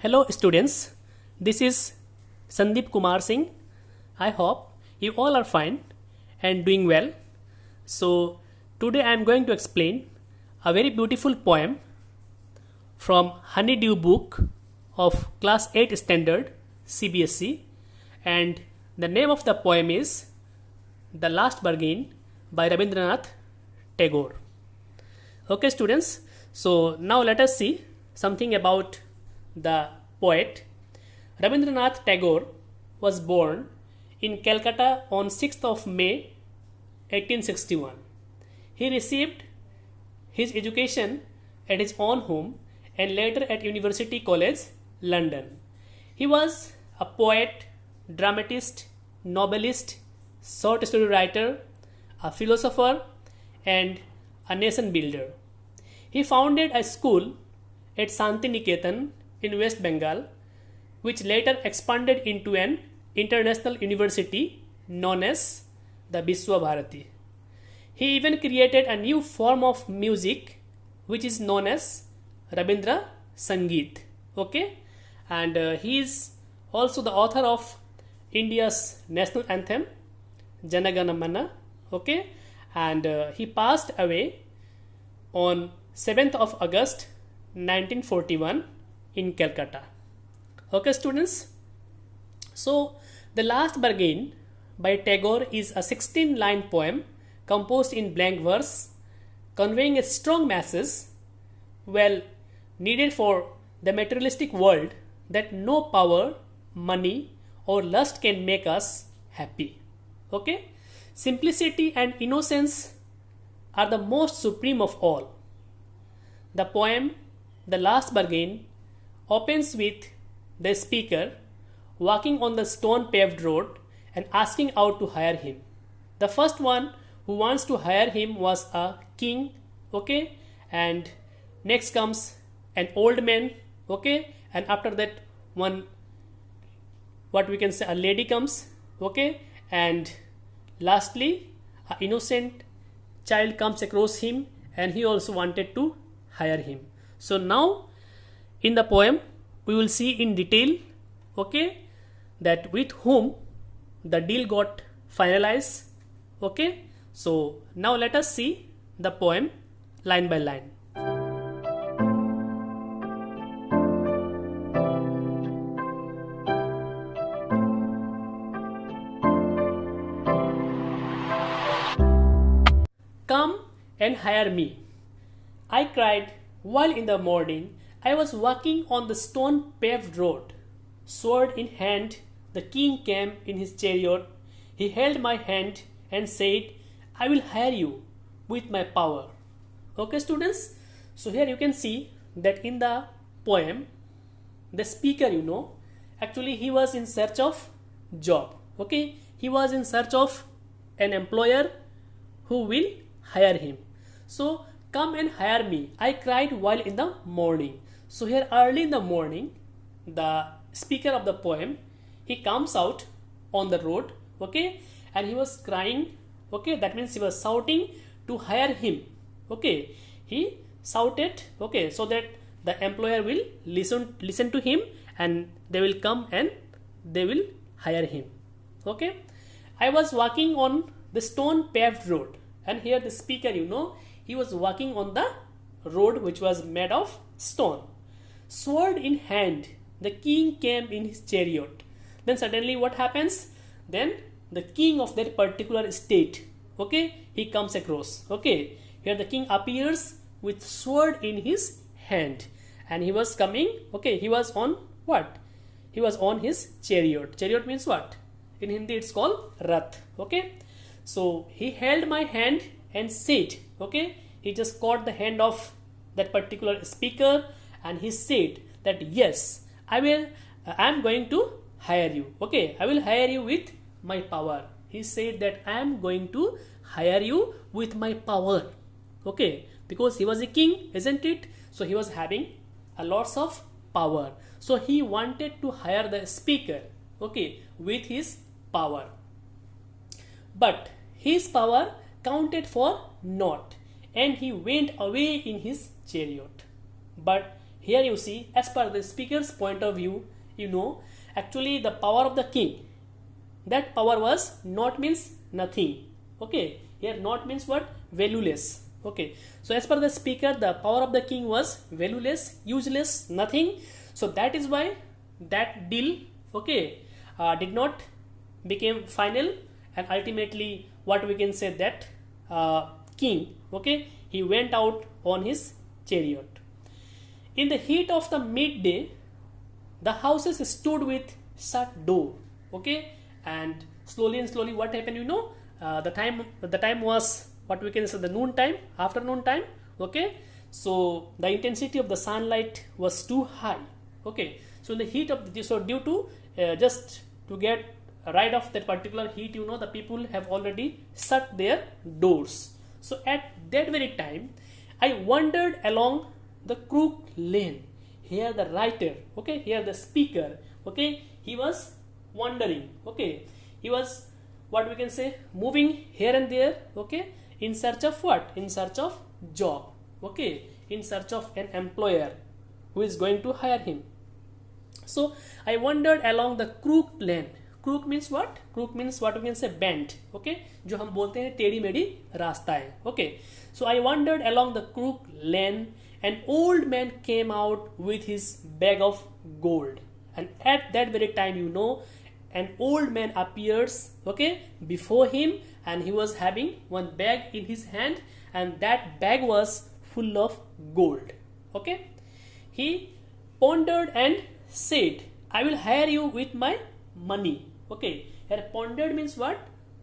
Hello students, this is Sandeep Kumar Singh. I hope you all are fine and doing well. So today I am going to explain a very beautiful poem from Honeydew book of class 8 standard CBSE, and the name of the poem is The Last Bargain by Rabindranath Tagore. Okay students, so now let us see something about the poet. Rabindranath Tagore was born in Calcutta on 6th of May 1861. He received his education at his own home and later at University College, London. He was a poet, dramatist, novelist, short story writer, a philosopher, and a nation builder. He founded a school at Santiniketan in West Bengal, which later expanded into an international university known as the Vishwa Bharati. He even created a new form of music which is known as Rabindra Sangeet. Okay, and he is also the author of India's national anthem Jana Gana Mana. Okay, and he passed away on 7th of August 1941 in Calcutta. Okay students, so The Last Bargain by Tagore is a 16-line poem composed in blank verse, conveying a strong message well needed for the materialistic world that no power, money or lust can make us happy. Okay, simplicity and innocence are the most supreme of all. The poem The Last Bargain opens with the speaker walking on the stone paved road and asking out to hire him. The first one who wants to hire him was a king, okay, and next comes an old man, okay, and after that one, what we can say, a lady comes, okay, and lastly an innocent child comes across him and he also wanted to hire him. So now in the poem we will see in detail, okay, that with whom the deal got finalized. Okay, so now let us see the poem line by line. Come and hire me, I cried while in the morning I was walking on the stone paved road. Sword in hand, the king came in his chariot. He held my hand and said, I will hire you with my power. Okay students, so here you can see that in the poem, the speaker, actually he was in search of job. Okay, he was in search of an employer who will hire him. So come and hire me, I cried while in the morning. So here early in the morning, the speaker of the poem, he comes out on the road, okay, and he was crying, okay, that means he was shouting to hire him, okay, he shouted, okay, so that the employer will listen to him and they will come and they will hire him. Okay, I was walking on the stone paved road, and here the speaker, he was walking on the road which was made of stone. Sword in hand, the king came in his chariot. Then suddenly what happens? Then the king of that particular state, okay, he comes across. Okay, here the king appears with sword in his hand and he was coming, okay, he was on what? He was on his chariot. Chariot means what? In Hindi it's called Rath. Okay, so he held my hand and said, okay, he just caught the hand of that particular speaker and he said that yes, I am going to hire you. Okay, I will hire you with my power. He said that I am going to hire you with my power. Okay, because he was a king, isn't it? So he was having a lots of power. So he wanted to hire the speaker, okay, with his power. But his power counted for naught and he went away in his chariot. But here you see, as per the speaker's point of view, actually the power of the king, that power was not means nothing. Okay, here not means what? Valueless. Okay, so as per the speaker, the power of the king was valueless, useless, nothing. So that is why that deal, okay, did not became final, and ultimately what we can say, that king, okay, he went out on his chariot. In the heat of the midday, the houses stood with shut door. Okay, and slowly what happened, the time was what we can say, the noon time, afternoon time. Okay, so the intensity of the sunlight was too high. Okay, so in the heat of the, so due to just to get rid of that particular heat, the people have already shut their doors. So at that very time, I wandered along the crook lane. Here the writer, okay, here the speaker, okay, he was wandering. Okay, he was what we can say, moving here and there. Okay, in search of what? In search of job. Okay, in search of an employer who is going to hire him. So I wandered along the crook lane. Crook means what? Crook means what we can say, bent. Okay, जो हम बोलते हैं टेढ़ी मेढ़ी रास्ता है. Okay, so I wandered along the crook lane. An old man came out with his bag of gold, and at that very time, an old man appears, okay, before him, and he was having one bag in his hand, and that bag was full of gold. Okay, he pondered and said, I will hire you with my money. Okay, here pondered means what?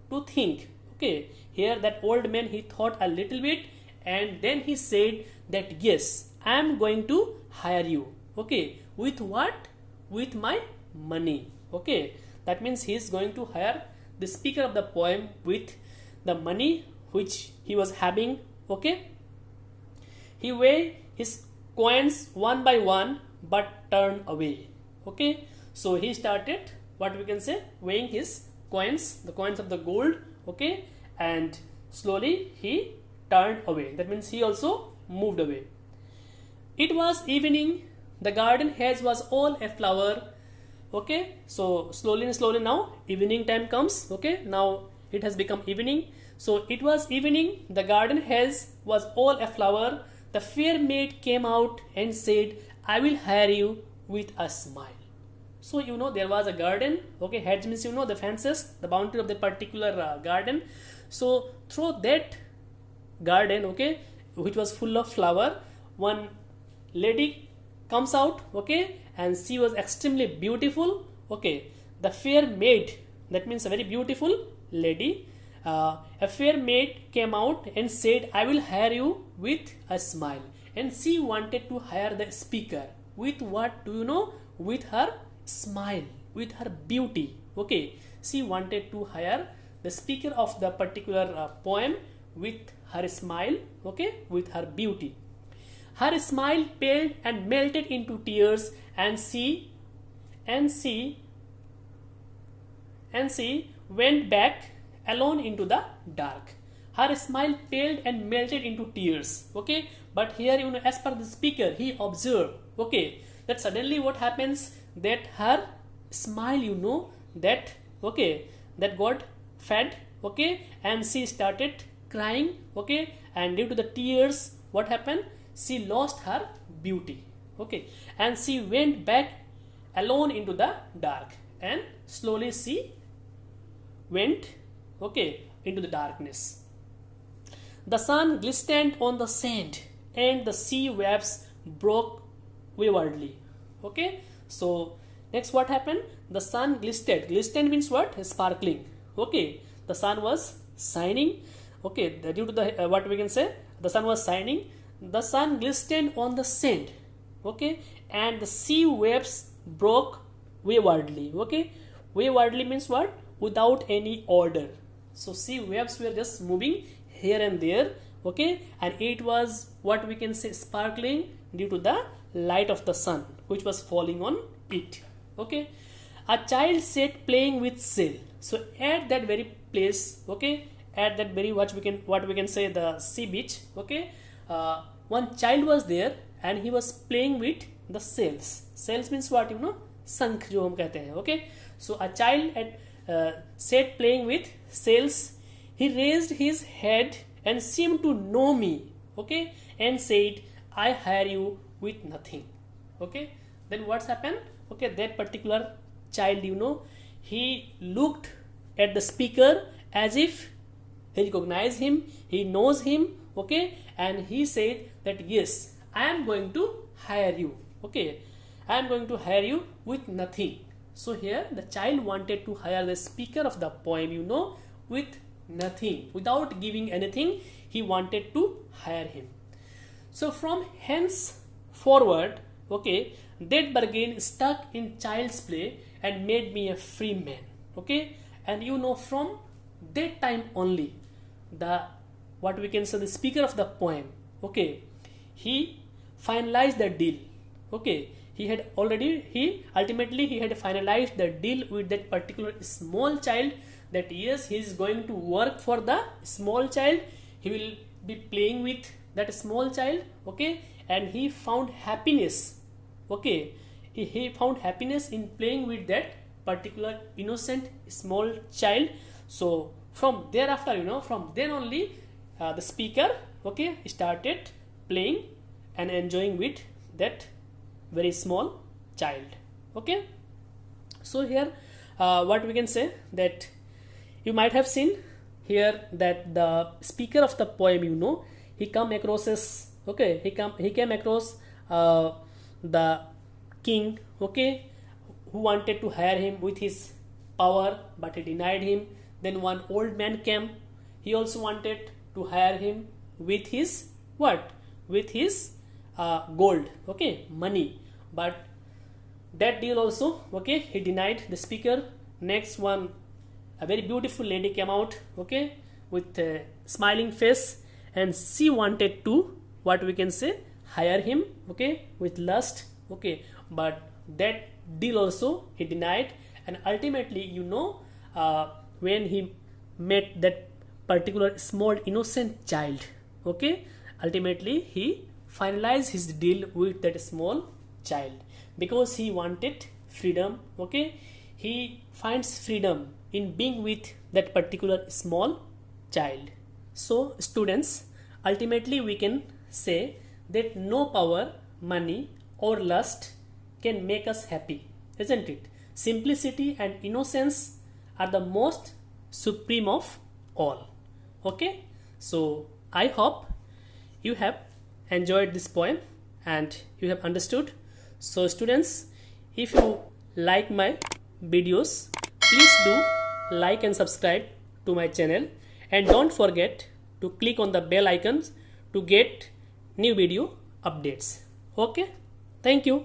To think. Okay, here that old man, he thought a little bit, and then he said that yes, I am going to hire you. Okay, with what? With my money. Okay, that means he is going to hire the speaker of the poem with the money which he was having. Okay, he weighed his coins one by one but turned away. Okay, so he started what we can say, weighing his coins, the coins of the gold. Okay, and slowly he turned away. That means he also moved away. It was evening. The garden hedge was all aflower. Okay, so slowly now evening time comes. Okay, now it has become evening. So it was evening. The garden hedge was all aflower. The fair maid came out and said, I will hire you with a smile. So there was a garden. Okay, hedge means the fences, the boundary of the particular garden. So through that garden, okay, which was full of flower, one lady comes out. Okay, and she was extremely beautiful. Okay, the fair maid, that means a very beautiful lady, a fair maid came out and said, I will hire you with a smile. And she wanted to hire the speaker with what? Do you know? With her smile, with her beauty. Okay, she wanted to hire the speaker of the particular poem with her smile. Okay, with her beauty. Her smile paled and melted into tears, and she went back alone into the dark. Her smile paled and melted into tears. Okay, but here as per the speaker, he observed, okay, that suddenly what happens, that her smile, that okay, that got fed. Okay, and she started crying. Okay, and due to the tears, what happened? She lost her beauty. Okay, and she went back alone into the dark, and slowly she went, okay, into the darkness. The sun glistened on the sand, and the sea waves broke waywardly. Okay, so next what happened? The sun glistened. Glistened means what? Sparkling. Okay, the sun was shining. Okay, due to the what we can say, the sun was shining. The sun glistened on the sand. Okay, and the sea waves broke waywardly. Okay, waywardly means what? Without any order. So sea waves were just moving here and there. Okay, and it was what we can say, sparkling due to the light of the sun which was falling on it. Okay, a child sat playing with shell. So at that very place, okay, at that very what we can say, the sea beach. Okay, one child was there, and he was playing with the shells. Shells means what, you know, शंख जो हम कहते हैं. Okay, so a child said playing with shells. He raised his head and seemed to know me. Okay, and said, I hire you with nothing. Okay, then what's happened? Okay, that particular child, you know, he looked at the speaker as if he recognized him, he knows him. Okay, and he said that yes, I am going to hire you. Okay, I am going to hire you with nothing. So here the child wanted to hire the speaker of the poem, you know, with nothing, without giving anything. He wanted to hire him. So from hence forward, okay, that bargain stuck in child's play and made me a free man. Okay, and you know, from that time only, the what we can say, the speaker of the poem, okay, he finalized the deal. Okay, he ultimately had finalized the deal with that particular small child, that yes, he is going to work for the small child, he will be playing with that small child. Okay, and he found happiness. Okay, he found happiness in playing with that particular innocent small child. So from thereafter, you know, from then only, the speaker, okay, started playing and enjoying with that very small child. Okay, so here what we can say, that you might have seen here that the speaker of the poem, you know, he came across the king, okay, who wanted to hire him with his power, but he denied him. Then one old man came, he also wanted to hire him with his what, with his gold, okay, money, but that deal also, okay, he denied the speaker. Next one, a very beautiful lady came out, okay, with a smiling face, and she wanted to, what we can say, hire him, okay, with lust. Okay, but that deal also he denied. And ultimately, you know, when he met that particular small innocent child, okay, ultimately he finalized his deal with that small child, because he wanted freedom. Okay, he finds freedom in being with that particular small child. So students, ultimately we can say that no power, money or lust can make us happy, isn't it? Simplicity and innocence are the most supreme of all. Okay, so I hope you have enjoyed this poem and you have understood. So students, if you like my videos, please do like and subscribe to my channel, and don't forget to click on the bell icons to get new video updates. Okay, thank you.